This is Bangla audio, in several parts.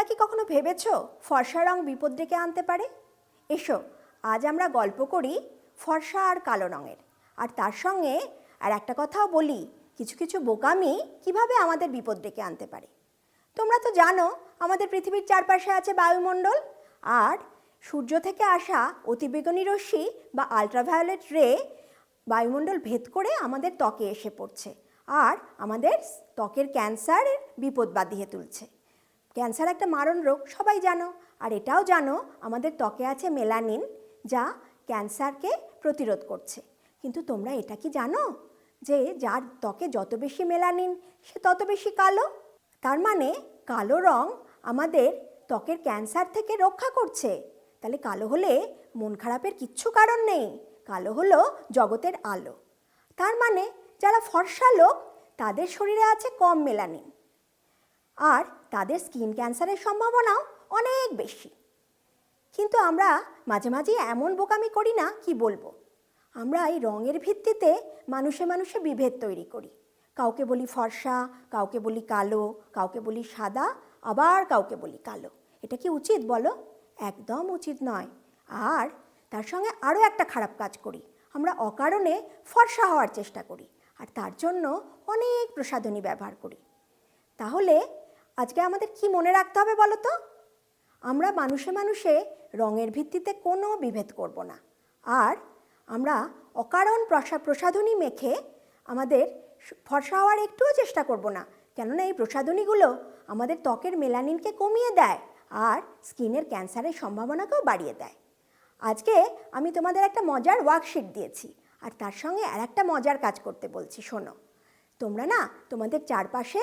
কি কখনো ভেবেছো ফর্সা রং বিপদ ডেকে আনতে পারে? এসো আজ আমরা গল্প করি ফর্সা আর কালো রঙের। আর তার সঙ্গে আর একটা কথাও বলি, কিছু কিছু বোকামি কিভাবে আমাদের বিপদ ডেকে আনতে পারে। তোমরা তো জানো আমাদের পৃথিবীর চারপাশে আছে বায়ুমণ্ডল, আর সূর্য থেকে আসা অতিবেগুনি রশ্মি বা আল্ট্রাভায়োলেট রে বায়ুমণ্ডল ভেদ করে আমাদের ত্বকে এসে পড়ছে আর আমাদের ত্বকের ক্যান্সারের বিপদ বাঁধিয়ে তুলছে। ক্যান্সার একটা মারণ রোগ, সবাই জানো। আর এটাও জানো আমাদের ত্বকে আছে মেলানিন, যা ক্যান্সারকে প্রতিরোধ করছে। কিন্তু তোমরা এটা কি জানো যে যার ত্বকে যত বেশি মেলানিন সে তত বেশি কালো? তার মানে কালো রং আমাদের ত্বকের ক্যান্সার থেকে রক্ষা করছে। তাহলে কালো হলে মন খারাপের কিচ্ছু কারণ নেই, কালো হলো জগতের আলো। তার মানে যারা ফর্সা লোক তাদের শরীরে আছে কম মেলানিন, আর তাদের স্কিন ক্যান্সারের সম্ভাবনাও অনেক বেশি। কিন্তু আমরা মাঝে মাঝে এমন বোকামি করি না, কি বলবো। আমরা এই রঙের ভিত্তিতে মানুষে মানুষে বিভেদ তৈরি করি। কাউকে বলি ফর্সা, কাউকে বলি কালো, কাউকে বলি সাদা, আবার কাউকে বলি কালো। এটা কি উচিত বলো? একদম উচিত নয়। আর তার সঙ্গে আরও একটা খারাপ কাজ করি, আমরা অকারণে ফর্সা হওয়ার চেষ্টা করি আর তার জন্য অনেক প্রসাধনী ব্যবহার করি। তাহলে আজকে আমাদের কি মনে রাখতে হবে বলো তো? আমরা মানুষে মানুষে রঙের ভিত্তিতে কোনো বিভেদ করব না। আর আমরা অকারণ প্রসাধনী মেখে আমাদের ফর্সা হওয়ার একটুও চেষ্টা করব না, কেননা এই প্রসাধনীগুলো আমাদের ত্বকের মেলানিনকে কমিয়ে দেয় আর স্কিনের ক্যান্সারের সম্ভাবনাকেও বাড়িয়ে দেয়। আজকে আমি তোমাদের একটা মজার ওয়ার্কশিট দিয়েছি, আর তার সঙ্গে আর একটা মজার কাজ করতে বলছি। শোনো, তোমরা না তোমাদের চারপাশে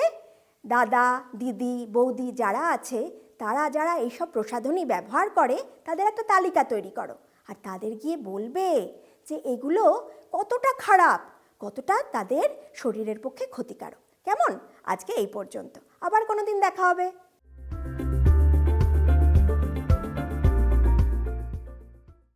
দাদা, দিদি, বৌদি যারা আছে, তারা যারা এইসব প্রসাধনী ব্যবহার করে তাদের একটা তালিকা তৈরি করো, আর তাদের গিয়ে বলবে যে এগুলো কতটা খারাপ, কতটা তাদের শরীরের পক্ষে ক্ষতিকারক। কেমন? আজকে এই পর্যন্ত, আবার কোনো দিন দেখা হবে।